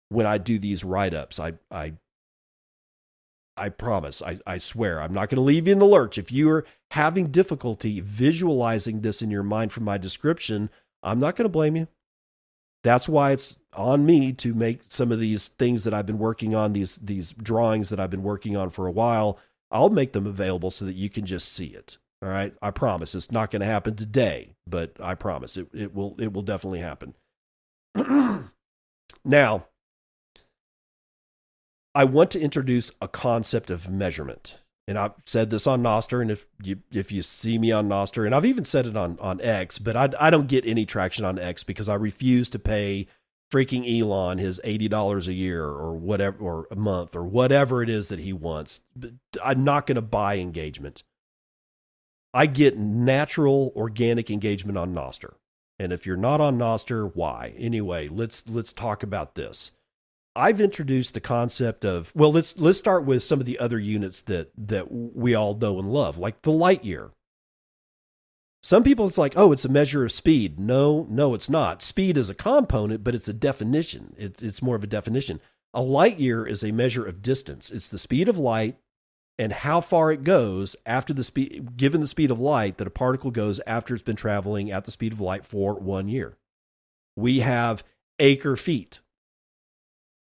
when I do these write-ups. I promise. I swear. I'm not going to leave you in the lurch. If you're having difficulty visualizing this in your mind from my description, I'm not going to blame you. That's why it's on me to make some of these things that I've been working on, these drawings that I've been working on for a while. I'll make them available so that you can just see it. All right. I promise it's not going to happen today, but I promise it will definitely happen. Now, I want to introduce a concept of measurement. And I've said this on Nostr, and if you see me on Nostr, and I've even said it on X, but I don't get any traction on X because I refuse to pay freaking Elon his $80 a year or whatever, or a month, or whatever it is that he wants. But I'm not going to buy engagement. I get natural, organic engagement on Nostr. And if you're not on Nostr, why? Anyway, let's talk about this. I've introduced the concept of, well, let's start with some of the other units that we all know and love, like the light year. Some people, it's like, oh, it's a measure of speed. No, it's not. Speed is a component, but it's a definition. It's more of a definition. A light year is a measure of distance. It's the speed of light and how far it goes after the speed, given the speed of light that a particle goes after it's been traveling at the speed of light for 1 year. We have acre feet.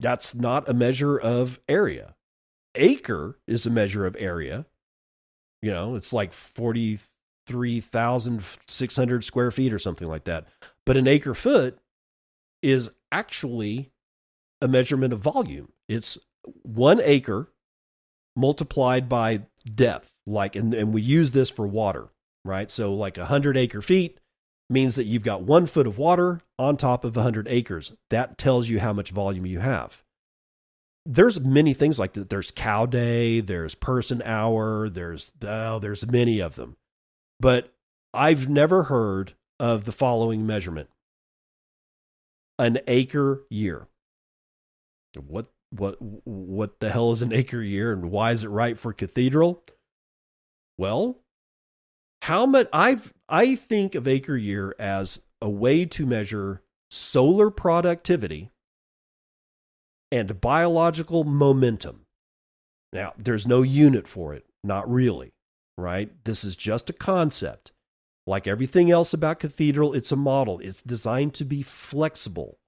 That's not a measure of area. Acre is a measure of area. You know, it's like 43,600 square feet or something like that. But an acre foot is actually a measurement of volume. It's 1 acre multiplied by depth. And we use this for water, right? So like 100 acre feet means that you've got 1 foot of water on top of 100 acres. That tells you how much volume you have. There's many things like that. There's cow day, there's person hour, there's many of them. But I've never heard of the following measurement: an acre year. What the hell is an acre year, and why is it right for Cathedral? Well, how much I think of acre year as a way to measure solar productivity and biological momentum. Now, there's no unit for it, not really, right? This is just a concept. Like everything else about Cathedral, it's a model. It's designed to be flexible.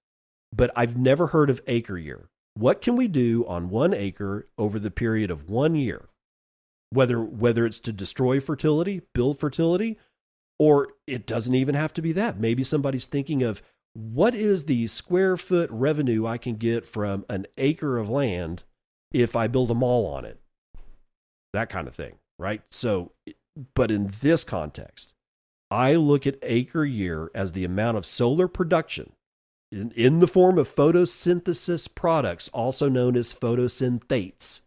But I've never heard of acre year. What can we do on 1 acre over the period of 1 year? Whether it's to destroy fertility, build fertility, or it doesn't even have to be that. Maybe somebody's thinking of, what is the square foot revenue I can get from an acre of land if I build a mall on it? That kind of thing, right? So, but in this context, I look at acre year as the amount of solar production in the form of photosynthesis products, also known as photosynthates,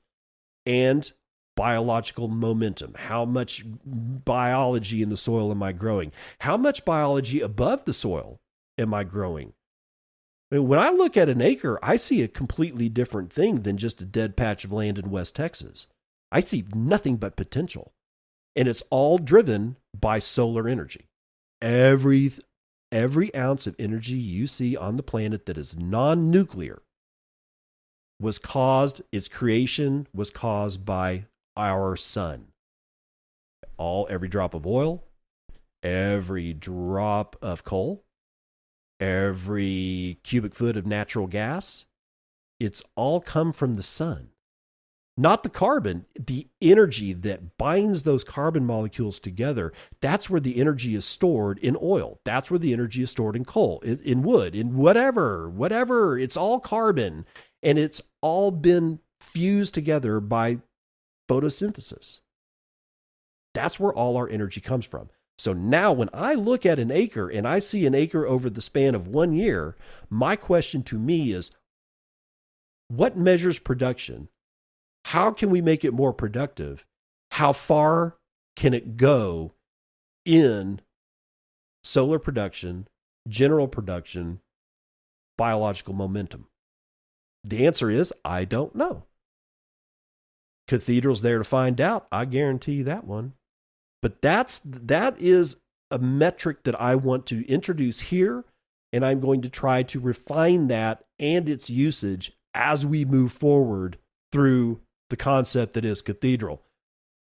and biological momentum. How much biology in the soil am I growing? How much biology above the soil am I growing? I mean, when I look at an acre, I see a completely different thing than just a dead patch of land in West Texas. I see nothing but potential. And it's all driven by solar energy. Every ounce of energy you see on the planet that is non-nuclear its creation was caused by our sun. Every drop of oil, every drop of coal, every cubic foot of natural gas, it's all come from the sun. Not the carbon, the energy that binds those carbon molecules together. That's where the energy is stored in oil. That's where the energy is stored in coal, in wood, in whatever. It's all carbon, and it's all been fused together by photosynthesis. That's where all our energy comes from. So now when I look at an acre and I see an acre over the span of 1 year, my question to me is, what measures production? How can we make it more productive? How far can it go in solar production, general production, biological momentum? The answer is, I don't know. Cathedral's there to find out. I guarantee you that one. But that is a metric that I want to introduce here, and I'm going to try to refine that and its usage as we move forward through the concept that is Cathedral.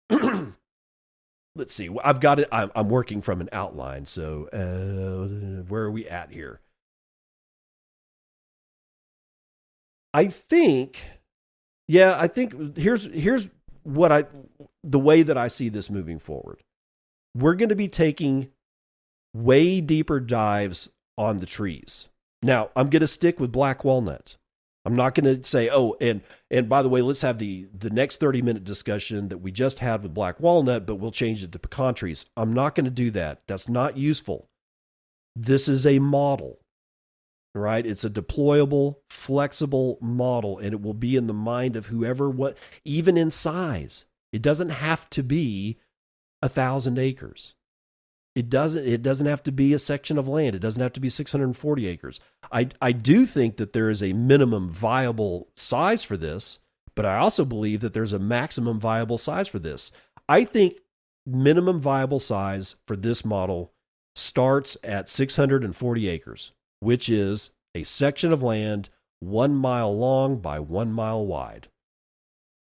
Let's see. I've got it. I'm working from an outline. So where are we at here? I think here's what the way that I see this moving forward. We're going to be taking way deeper dives on the trees. Now, I'm going to stick with black walnut. I'm not going to say, oh, and by the way, let's have the next 30-minute discussion that we just had with black walnut, but we'll change it to pecan trees. I'm not going to do that. That's not useful. This is a model, right? It's a deployable, flexible model, and it will be in the mind of whoever, even in size. It doesn't have to be 1,000 acres. It doesn't have to be a section of land. It doesn't have to be 640 acres. I do think that there is a minimum viable size for this, but I also believe that there's a maximum viable size for this. I think minimum viable size for this model starts at 640 acres, which is a section of land 1 mile long by 1 mile wide.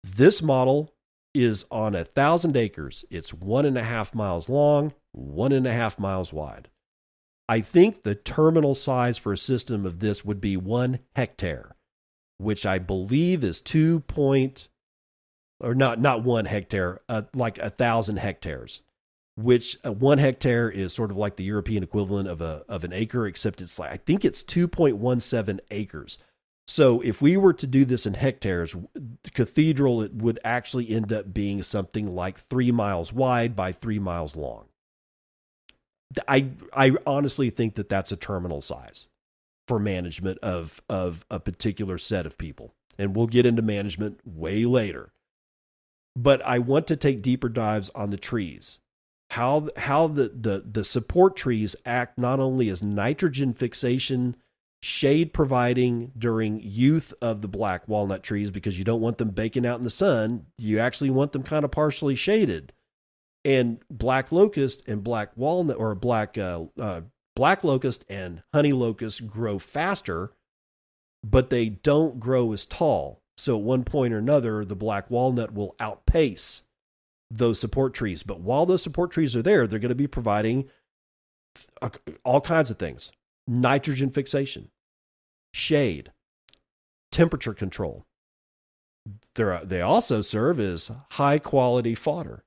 This model is on 1,000 acres. It's 1.5 miles long, 1.5 miles wide. I think the terminal size for a system of this would be 1 hectare, which I believe is not 1 hectare, like 1,000 hectares, which 1 hectare is sort of like the European equivalent of an acre, except it's like, I think it's 2.17 acres. So if we were to do this in hectares, the Cathedral, it would actually end up being something like 3 miles wide by 3 miles long. I honestly think that that's a terminal size for management of a particular set of people. And we'll get into management way later. But I want to take deeper dives on the trees. How the support trees act not only as nitrogen fixation, shade providing during youth of the black walnut trees, because you don't want them baking out in the sun. You actually want them kind of partially shaded. And black locust and black walnut, or black locust and honey locust, grow faster, but they don't grow as tall. So at one point or another, the black walnut will outpace those support trees. But while those support trees are there, they're going to be providing all kinds of things: nitrogen fixation, shade, temperature control. They also serve as high quality fodder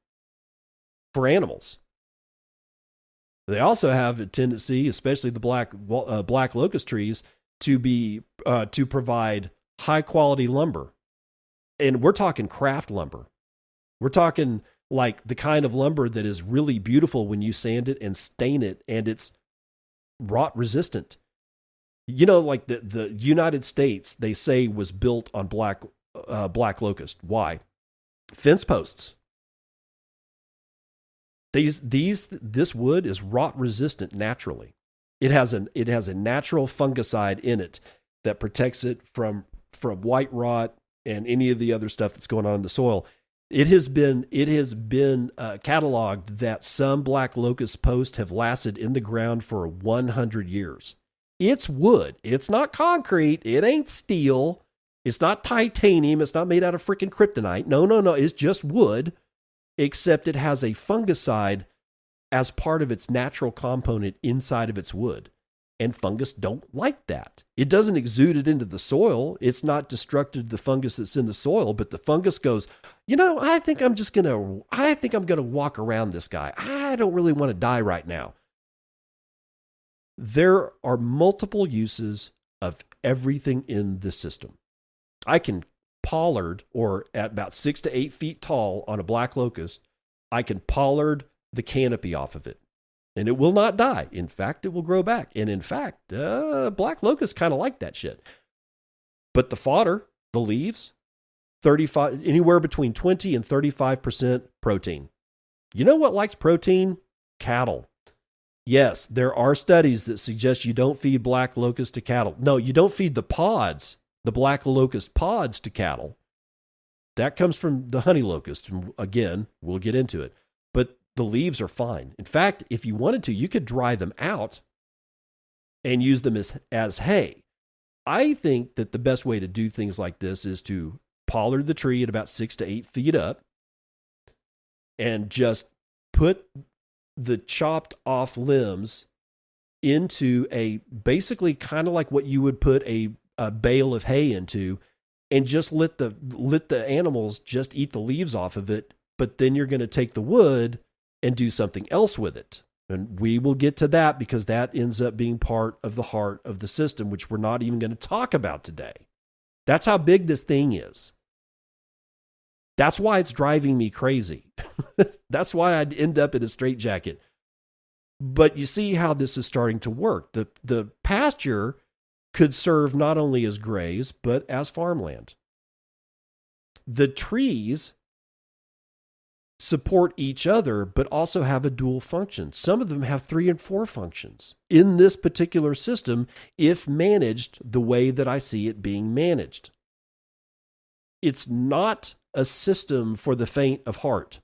for animals. They also have a tendency, especially the black locust trees, to provide high quality lumber. And we're talking craft lumber. We're talking like the kind of lumber that is really beautiful when you sand it and stain it, and it's rot resistant. You know, like the United States, they say, was built on black locust. Why? Fence posts. This wood is rot resistant naturally. It has a natural fungicide in it that protects it from white rot and any of the other stuff that's going on in the soil. It has been cataloged that some black locust posts have lasted in the ground for 100 years. It's wood. It's not concrete. It ain't steel. It's not titanium. It's not made out of freaking kryptonite. No. It's just wood, except it has a fungicide as part of its natural component inside of its wood. And fungus don't like that. It doesn't exude it into the soil. It's not destructive to the fungus that's in the soil, but the fungus goes, I think I'm going to walk around this guy. I don't really want to die right now. There are multiple uses of everything in the system. I can pollard, or at about 6 to 8 feet tall on a black locust, I can pollard the canopy off of it. And it will not die. In fact, it will grow back. And in fact, black locusts kind of like that shit. But the fodder, the leaves, anywhere between 20 and 35% protein. You know what likes protein? Cattle. Yes, there are studies that suggest you don't feed black locust to cattle. No, you don't feed the pods, the black locust pods to cattle. That comes from the honey locust. And again, we'll get into it. But the leaves are fine. In fact, if you wanted to, you could dry them out and use them as hay. I think that the best way to do things like this is to pollard the tree at about 6 to 8 feet up and just put the chopped off limbs into basically kind of like what you would put a bale of hay into, and just let the animals just eat the leaves off of it. But then you're going to take the wood and do something else with it. And we will get to that, because that ends up being part of the heart of the system, which we're not even going to talk about today. That's how big this thing is. That's why it's driving me crazy. That's why I'd end up in a straitjacket. But you see how this is starting to work. The pasture could serve not only as graze, but as farmland. The trees support each other, but also have a dual function. Some of them have 3 and 4 functions in this particular system, if managed the way that I see it being managed. It's not a system for the faint of heart.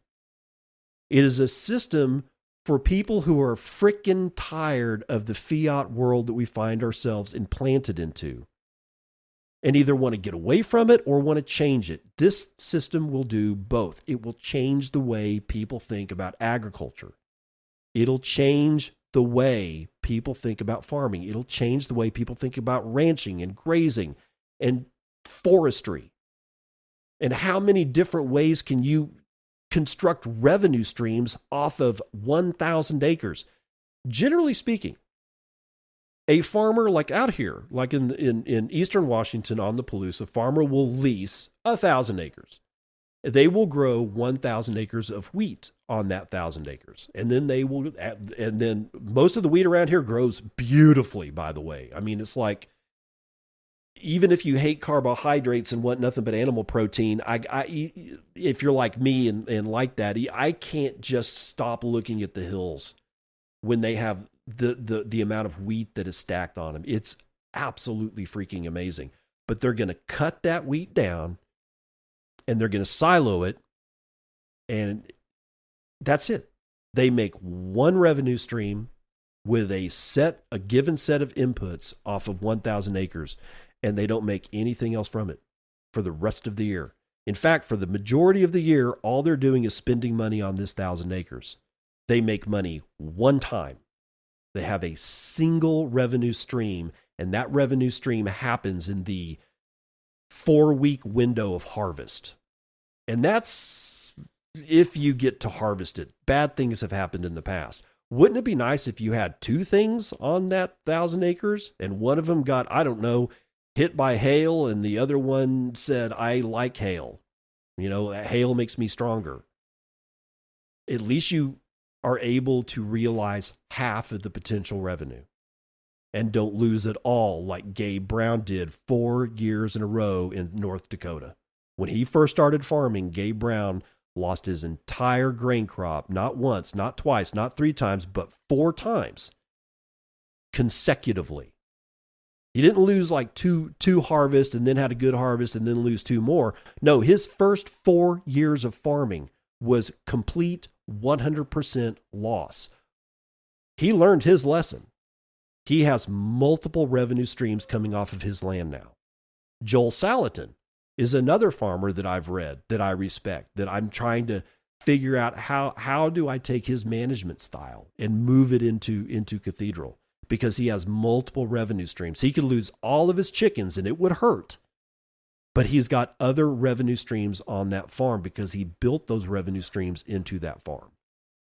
It is a system for people who are freaking tired of the Fiat world that we find ourselves implanted into, and either want to get away from it or want to change it. This system will do both. It will change the way people think about agriculture. It'll change the way people think about farming. It'll change the way people think about ranching and grazing and forestry. And how many different ways can you construct revenue streams off of 1,000 acres? Generally speaking, a farmer like out here, like in eastern Washington on the Palouse, a farmer will lease 1,000 acres. They will grow 1,000 acres of wheat on that 1,000 acres. And then most of the wheat around here grows beautifully, by the way. I mean, it's like, even if you hate carbohydrates and want nothing but animal protein, if you're like me and like that, I can't just stop looking at the hills when they have the amount of wheat that is stacked on them. It's absolutely freaking amazing. But they're going to cut that wheat down and they're going to silo it, and that's it. They make one revenue stream with a given set of inputs off of 1,000 acres. And they don't make anything else from it for the rest of the year. In fact, for the majority of the year, all they're doing is spending money on this 1,000 acres. They make money one time. They have a single revenue stream, and that revenue stream happens in the 4-week window of harvest. And that's if you get to harvest it. Bad things have happened in the past. Wouldn't it be nice if you had 2 things on that 1,000 acres, and one of them got, I don't know, hit by hail, and the other one said, I like hail. Hail makes me stronger. At least you are able to realize half of the potential revenue and don't lose it all like Gabe Brown did 4 years in a row in North Dakota. When he first started farming, Gabe Brown lost his entire grain crop, not once, not twice, not 3 times, but 4 times consecutively. He didn't lose like two harvests and then had a good harvest and then lose 2 more. No, his first 4 years of farming was complete 100% loss. He learned his lesson. He has multiple revenue streams coming off of his land now. Joel Salatin is another farmer that I've read, that I respect, that I'm trying to figure out how do I take his management style and move it into Cathedral, because he has multiple revenue streams. He could lose all of his chickens and it would hurt, but he's got other revenue streams on that farm because he built those revenue streams into that farm.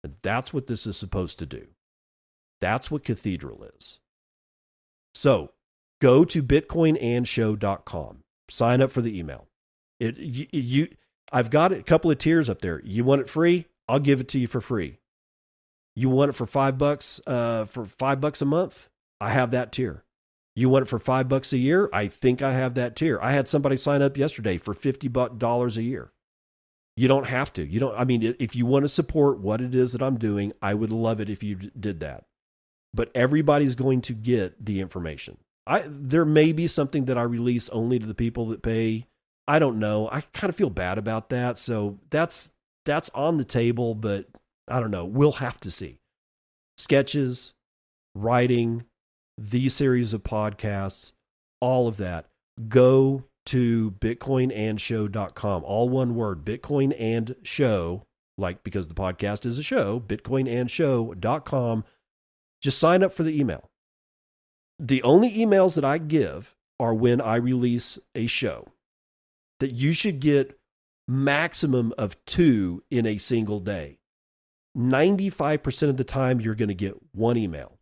And that's what this is supposed to do. That's what Cathedral is. So go to bitcoinandshow.com. Sign up for the email. I've got a couple of tiers up there. You want it free? I'll give it to you for free. You want it for $5, for $5 a month? I have that tier. You want it for $5 a year? I think I have that tier. I had somebody sign up yesterday for $50 a year. You don't have to. If you want to support what it is that I'm doing, I would love it if you did that. But everybody's going to get the information. There may be something that I release only to the people that pay. I don't know. I kind of feel bad about that. So that's on the table, but I don't know. We'll have to see. Sketches, writing, these series of podcasts, all of that. Go to bitcoinandshow.com. All one word, Bitcoin and Show, because the podcast is a show, bitcoinandshow.com. Just sign up for the email. The only emails that I give are when I release a show, that you should get maximum of 2 in a single day. 95% of the time, you're going to get 1 email.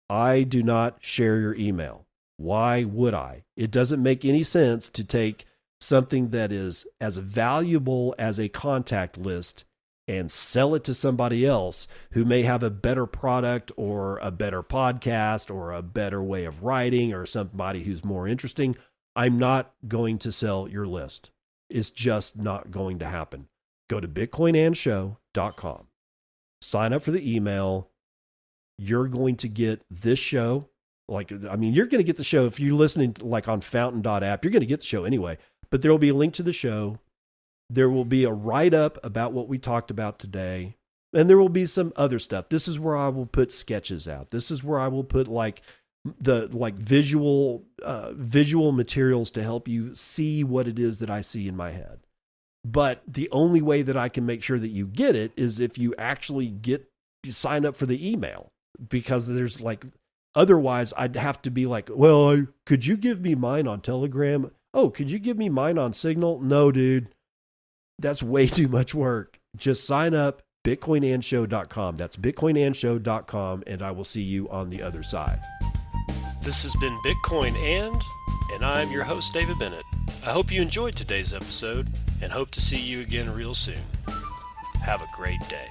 I do not share your email. Why would I? It doesn't make any sense to take something that is as valuable as a contact list and sell it to somebody else who may have a better product or a better podcast or a better way of writing or somebody who's more interesting. I'm not going to sell your list. It's just not going to happen. Go to bitcoinandshow.com. Sign up for the email. You're going to get this show. You're going to get the show if you're listening on fountain.app. You're going to get the show anyway, but there will be a link to the show. There will be a write-up about what we talked about today, and there will be some other stuff. This is where I will put sketches out. This is where I will put visual materials to help you see what it is that I see in my head. But the only way that I can make sure that you get it is if you actually sign up for the email, because there's otherwise I'd have to be could you give me mine on Telegram? Oh, could you give me mine on Signal? No, dude. That's way too much work. Just sign up, bitcoinandshow.com. That's bitcoinandshow.com, and I will see you on the other side. This has been Bitcoin and I'm your host, David Bennett. I hope you enjoyed today's episode and hope to see you again real soon. Have a great day.